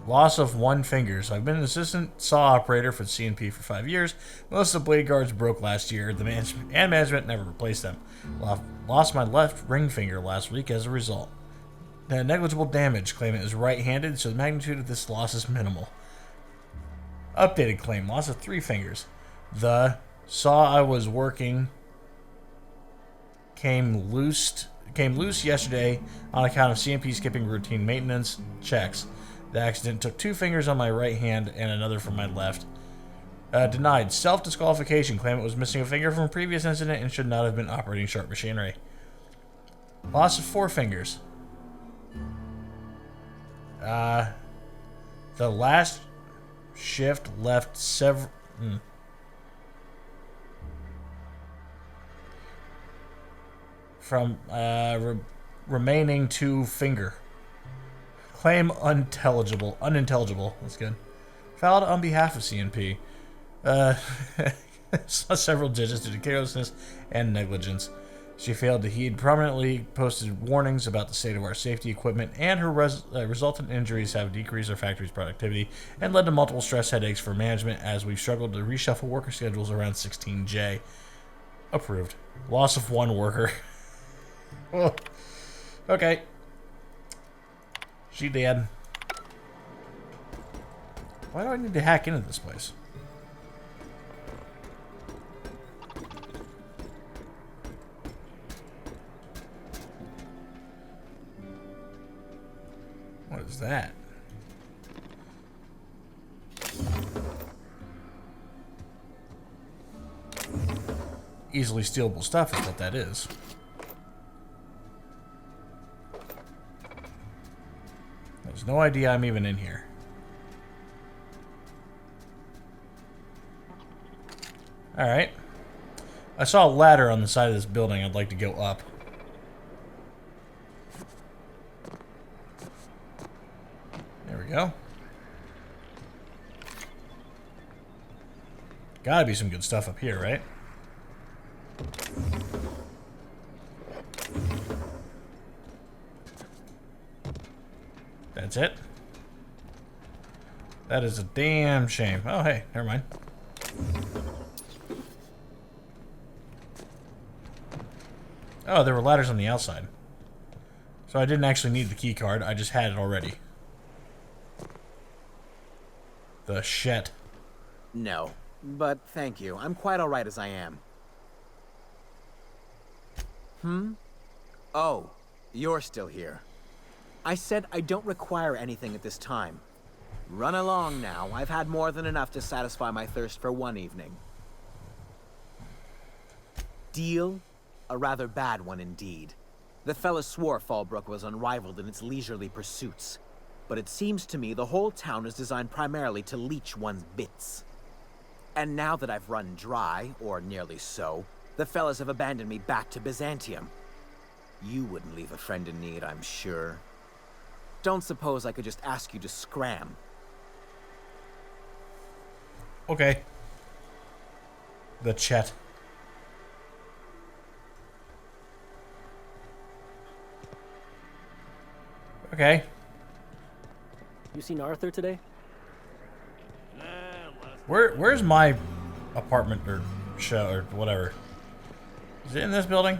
Loss of one finger. So I've been an assistant saw operator for the CNP for 5 years. Most of the blade guards broke last year. The management never replaced them. Lost my left ring finger last week as a result. Negligible damage. Claim it is right-handed, so the magnitude of this loss is minimal. Updated claim. Loss of 3 fingers. The saw I was working came loose yesterday on account of CMP skipping routine maintenance checks. The accident took 2 fingers on my right hand and another from my left. Denied. Self-disqualification. Claim it was missing a finger from a previous incident and should not have been operating sharp machinery. Loss of 4 fingers. The last shift left several... From remaining 2 finger. Claim unintelligible. That's good. Filed on behalf of CNP. Saw several digits due to carelessness and negligence. She failed to heed prominently posted warnings about the state of our safety equipment, and her resultant injuries have decreased our factory's productivity and led to multiple stress headaches for management as we've struggled to reshuffle worker schedules around 16J. Approved. Loss of 1 worker. Oh. Okay. She dead. Why do I need to hack into this place? What is that? Easily stealable stuff is what that is. There's no idea I'm even in here. Alright. I saw a ladder on the side of this building. I'd like to go up. There we go. Gotta be some good stuff up here, right? That's it. That is a damn shame. Oh, hey, never mind. Oh, there were ladders on the outside. So I didn't actually need the key card. I just had it already. The shit. No, but thank you. I'm quite alright as I am. Oh, you're still here. I said I don't require anything at this time. Run along now. I've had more than enough to satisfy my thirst for one evening. Deal? A rather bad one indeed. The fella swore Fallbrook was unrivaled in its leisurely pursuits. But it seems to me the whole town is designed primarily to leech one's bits. And now that I've run dry, or nearly so, the fellas have abandoned me back to Byzantium. You wouldn't leave a friend in need, I'm sure. Don't suppose I could just ask you to scram. Okay. The chat. Okay. You seen Arthur today? Where's my apartment or show or whatever? Is it in this building?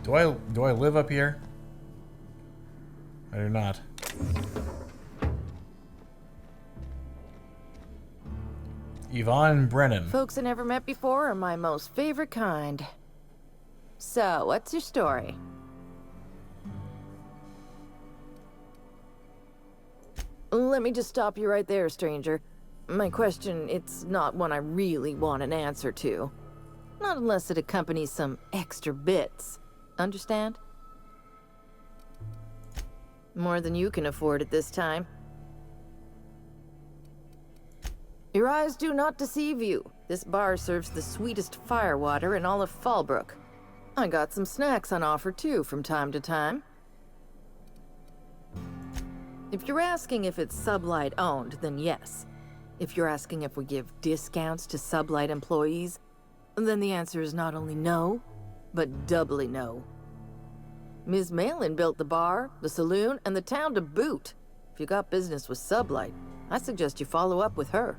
Do I live up here? I do not. Yvonne Brennan. Folks I never met before are my most favorite kind. So, what's your story? Let me just stop you right there, stranger. My question, it's not one I really want an answer to. Not unless it accompanies some extra bits. Understand? More than you can afford at this time. Your eyes do not deceive you. This bar serves the sweetest firewater in all of Fallbrook. I got some snacks on offer too from time to time. If you're asking if it's Sublight owned, then yes. If you're asking if we give discounts to Sublight employees, then the answer is not only no, but doubly no. Ms. Malin built the bar, the saloon, and the town to boot. If you got business with Sublight, I suggest you follow up with her.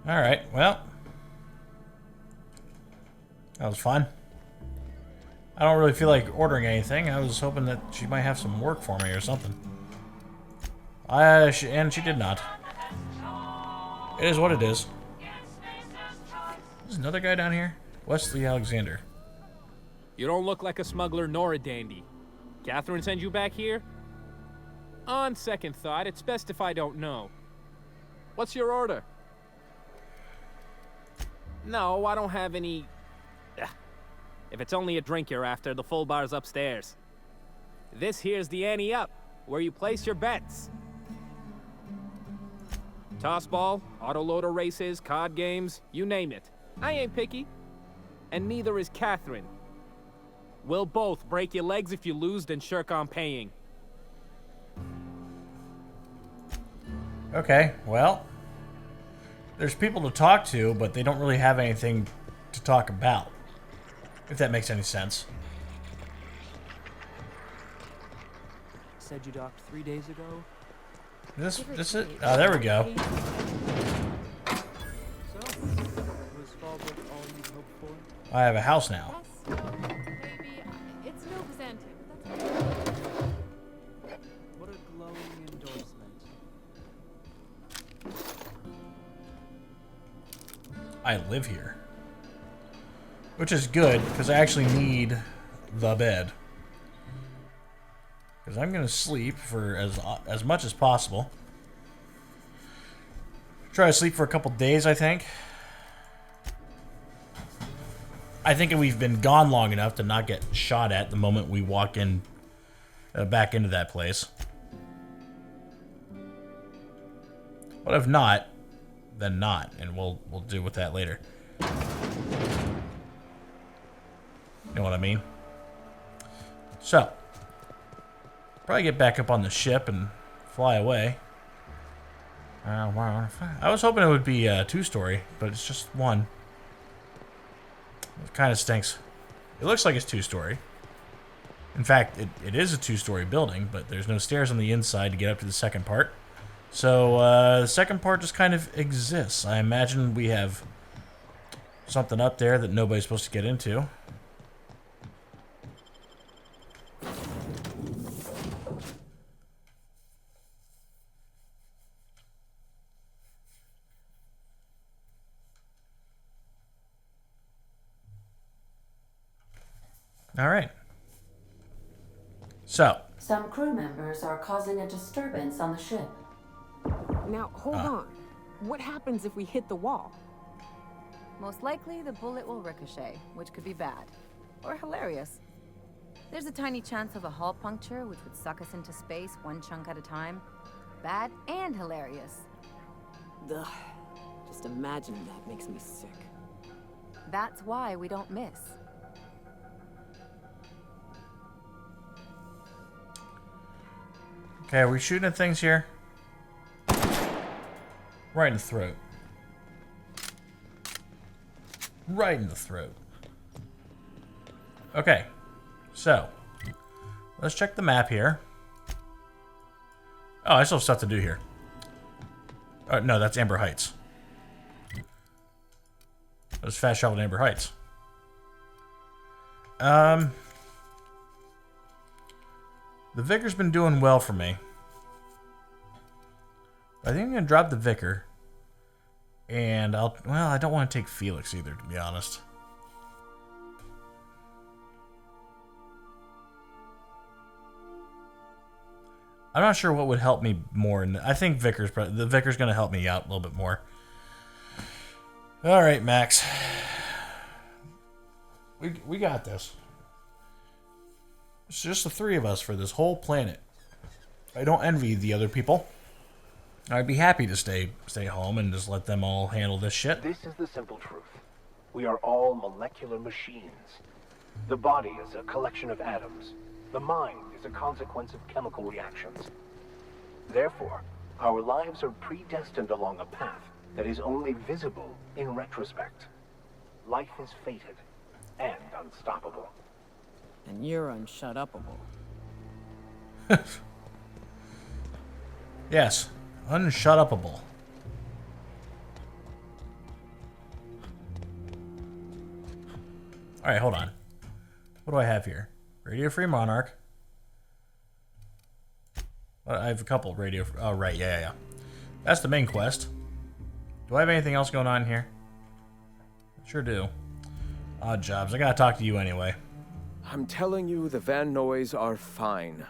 Alright, well. That was fun. I don't really feel like ordering anything. I was hoping that she might have some work for me or something. And she did not. It is what it is. There's another guy down here. Wesley Alexander. You don't look like a smuggler nor a dandy. Catherine send you back here? On second thought, it's best if I don't know. What's your order? No, I don't have any... If it's only a drink you're after, the full bar's upstairs. This here's the ante up, where you place your bets. Tossball, autoloader races, card games, you name it. I ain't picky. And neither is Catherine. We'll both break your legs if you lose, then shirk on paying. Okay, well... There's people to talk to, but they don't really have anything to talk about. If that makes any sense. Said you docked 3 days ago. This it? Oh, there we go. So, was Fallbrook all you hoped for? I have a house now. Yes, maybe. It's no Xantic. That's What a glowing endorsement. I live here. Which is good, because I actually need the bed. Because I'm going to sleep for as much as possible. Try to sleep for a couple days, I think. I think we've been gone long enough to not get shot at the moment we walk in back into that place. But if not, then not, and we'll deal with that later. You know what I mean? So, probably get back up on the ship and fly away. I was hoping it would be a 2-story, but it's just one. It kind of stinks. It looks like it's 2-story. In fact, it is a 2-story building, but there's no stairs on the inside to get up to the second part. So, the second part just kind of exists. I imagine we have something up there that nobody's supposed to get into. All right. So. Some crew members are causing a disturbance on the ship. Now, hold on. What happens if we hit the wall? most likely the bullet will ricochet, which could be bad. Or hilarious. There's a tiny chance of a hull puncture, which would suck us into space one chunk at a time. Bad and hilarious. Ugh. Just imagining that makes me sick. That's why we don't miss. Okay, are we shooting at things here? Right in the throat. Right in the throat. Okay, so let's check the map here. Oh, I still have stuff to do here. No, that's Amber Heights. Let's fast travel to Amber Heights. The Vicar's been doing well for me. I think I'm gonna drop the Vicar. And well, I don't want to take Felix either, to be honest. I'm not sure what would help me more. I think the Vicar's gonna help me out a little bit more. All right, Max. We got this. It's just the three of us for this whole planet. I don't envy the other people. I'd be happy to stay home and just let them all handle this shit. This is the simple truth. We are all molecular machines. The body is a collection of atoms. The mind is a consequence of chemical reactions. Therefore, Our lives are predestined along a path that is only visible in retrospect. Life is fated and unstoppable. And you're unshut-upable. Yes, unshut-upable. All right, hold on. What do I have here? Radio Free Monarch. I have a couple radio. Oh, right, yeah. That's the main quest. Do I have anything else going on here? Sure do. Odd jobs. I gotta talk to you anyway. I'm telling you, the Van Noys are fine.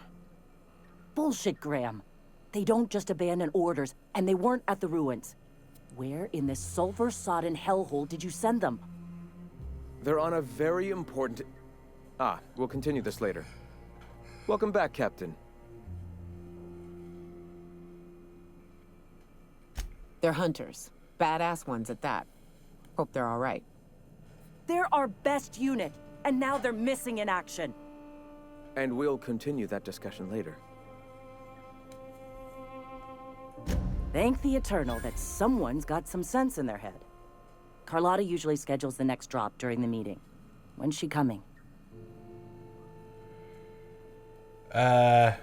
Bullshit, Graham. They don't just abandon orders, and they weren't at the ruins. Where in this sulfur-sodden hellhole did you send them? They're on a very important... we'll continue this later. Welcome back, Captain. They're hunters. Badass ones at that. Hope they're all right. They're our best unit, and now they're missing in action. And we'll continue that discussion later. Thank the Eternal that someone's got some sense in their head. Carlotta usually schedules the next drop during the meeting. When's she coming? That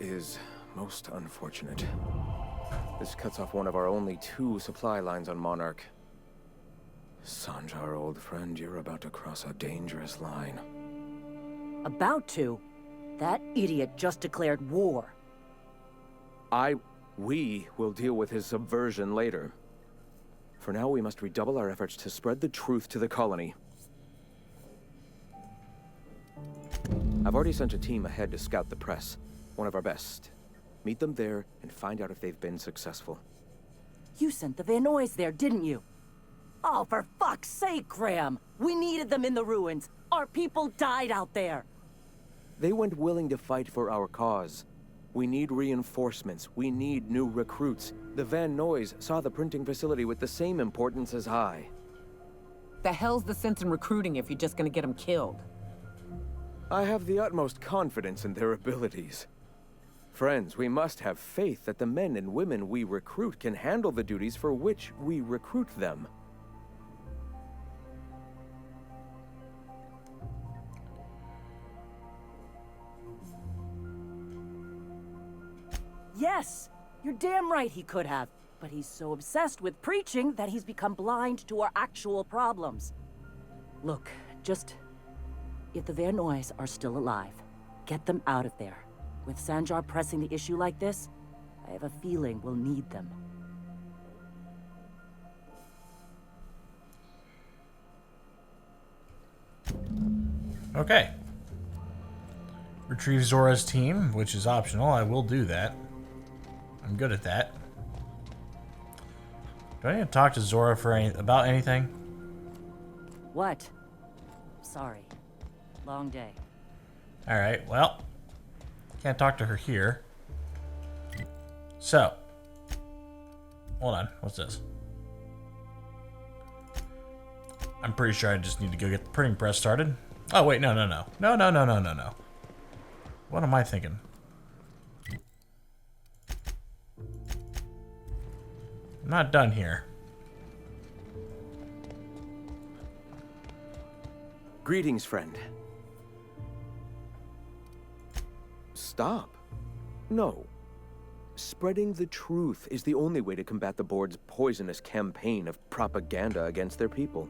is most unfortunate. This cuts off one of our only 2 supply lines on Monarch. Sanjar, old friend, you're about to cross a dangerous line. About to? That idiot just declared war. We will deal with his subversion later. For now, we must redouble our efforts to spread the truth to the colony. I've already sent a team ahead to scout the press. One of our best. Meet them there and find out if they've been successful. You sent the Van Noys there, didn't you? Oh, for fuck's sake, Graham! We needed them in the ruins. Our people died out there. They went willing to fight for our cause. We need reinforcements. We need new recruits. The Van Noys saw the printing facility with the same importance as I. The hell's the sense in recruiting if you're just gonna get them killed? I have the utmost confidence in their abilities. Friends, we must have faith that the men and women we recruit can handle the duties for which we recruit them. Yes! You're damn right he could have. But he's so obsessed with preaching that he's become blind to our actual problems. Look, just... if the Van Noys are still alive, get them out of there. With Sanjar pressing the issue like this, I have a feeling we'll need them. Okay. Retrieve Zora's team, which is optional. I will do that. I'm good at that. Do I need to talk to Zora for about anything? What? Sorry. Long day. Alright, well. Can't talk to her here. So. Hold on. What's this? I'm pretty sure I just need to go get the printing press started. Oh, wait. No. No. What am I thinking? I'm not done here. Greetings, friend. Stop. No. Spreading the truth is the only way to combat the board's poisonous campaign of propaganda against their people.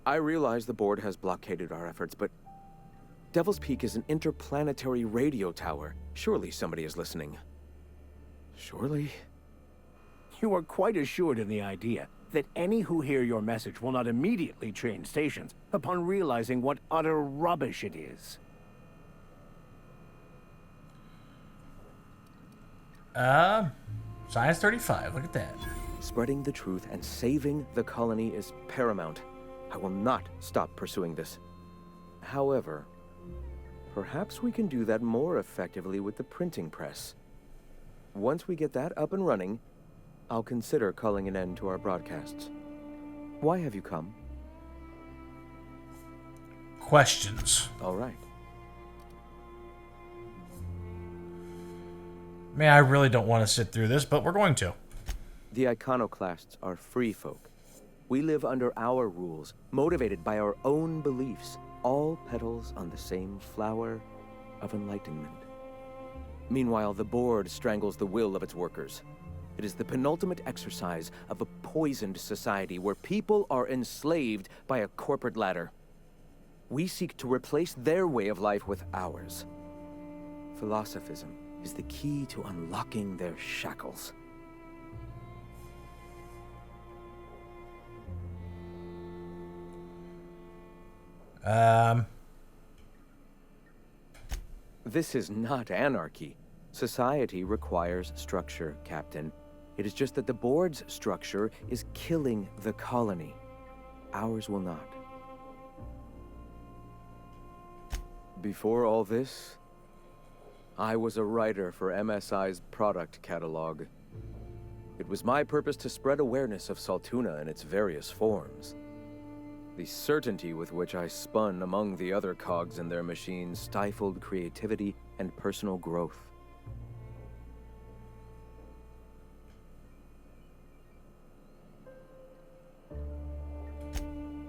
I realize the board has blockaded our efforts, but Devil's Peak is an interplanetary radio tower. Surely somebody is listening. Surely? You are quite assured in the idea that any who hear your message will not immediately change stations upon realizing what utter rubbish it is. Science 35, look at that. Spreading the truth and saving the colony is paramount. I will not stop pursuing this. However, perhaps we can do that more effectively with the printing press. Once we get that up and running, I'll consider calling an end to our broadcasts. Why have you come? Questions. All right. Man, I really don't want to sit through this, but we're going to. The iconoclasts are free folk. We live under our rules, motivated by our own beliefs, all petals on the same flower of enlightenment. Meanwhile, the board strangles the will of its workers. It is the penultimate exercise of a poisoned society where people are enslaved by a corporate ladder. We seek to replace their way of life with ours. Philosophism is the key to unlocking their shackles. This is not anarchy. Society requires structure, Captain. It is just that the board's structure is killing the colony. Ours will not. Before all this, I was a writer for MSI's product catalog. It was my purpose to spread awareness of Saltuna in its various forms. The certainty with which I spun among the other cogs in their machine stifled creativity and personal growth.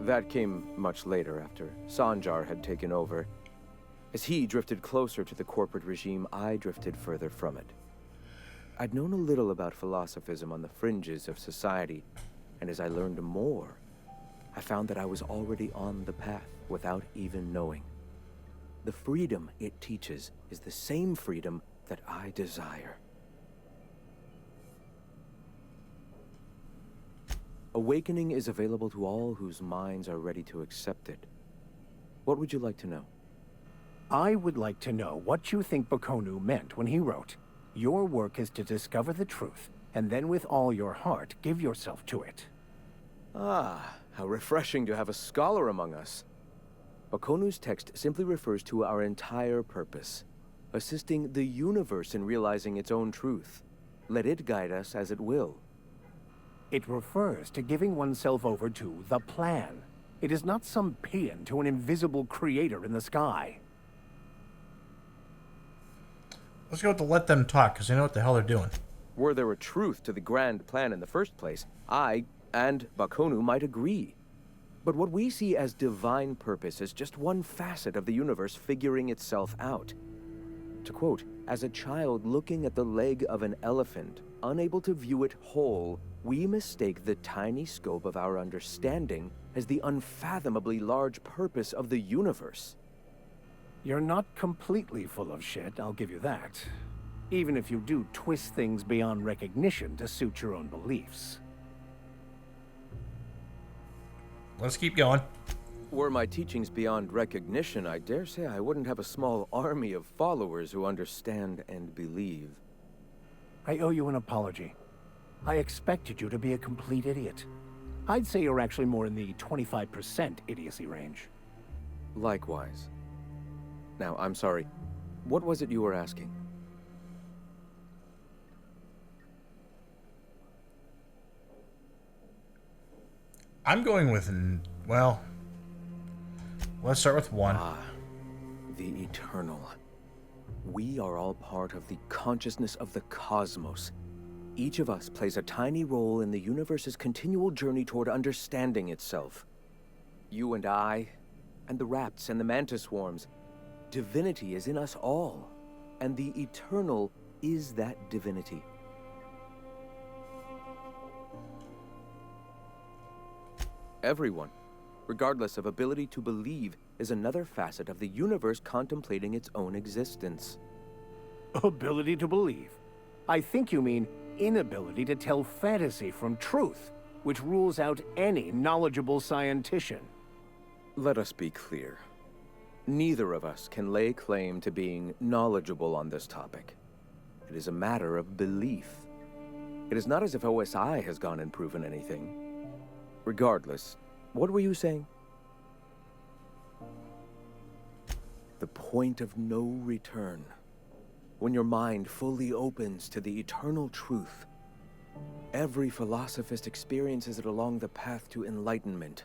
That came much later, after Sanjar had taken over. As he drifted closer to the corporate regime, I drifted further from it. I'd known a little about philosophism on the fringes of society, and as I learned more, I found that I was already on the path without even knowing. The freedom it teaches is the same freedom that I desire. Awakening is available to all whose minds are ready to accept it. What would you like to know? I would like to know what you think Bakonu meant when he wrote, "Your work is to discover the truth, and then with all your heart give yourself to it." Ah, how refreshing to have a scholar among us. Bakonu's text simply refers to our entire purpose, assisting the universe in realizing its own truth. Let it guide us as it will. It refers to giving oneself over to the plan. It is not some paean to an invisible creator in the sky. Let's go to let them talk, because they know what the hell they're doing. Were there a truth to the grand plan in the first place, I and Bakonu might agree. But what we see as divine purpose is just one facet of the universe figuring itself out. To quote, "As a child looking at the leg of an elephant, unable to view it whole, we mistake the tiny scope of our understanding as the unfathomably large purpose of the universe." You're not completely full of shit, I'll give you that. Even if you do twist things beyond recognition to suit your own beliefs. Let's keep going. Were my teachings beyond recognition, I dare say I wouldn't have a small army of followers who understand and believe. I owe you an apology. I expected you to be a complete idiot. I'd say you're actually more in the 25% idiocy range. Likewise. Now, I'm sorry. What was it you were asking? I'm going with, well, let's start with one. Ah, the eternal. We are all part of the consciousness of the cosmos. Each of us plays a tiny role in the universe's continual journey toward understanding itself. You and I, and the rats and the mantis swarms. Divinity is in us all, and the eternal is that divinity. Everyone, regardless of ability to believe, is another facet of the universe contemplating its own existence. Ability to believe? I think you mean inability to tell fantasy from truth, which rules out any knowledgeable scientician. Let us be clear. Neither of us can lay claim to being knowledgeable on this topic. It is a matter of belief. It is not as if OSI has gone and proven anything. Regardless, what were you saying? The point of no return. when your mind fully opens to the eternal truth. Every philosophist experiences it along the path to enlightenment.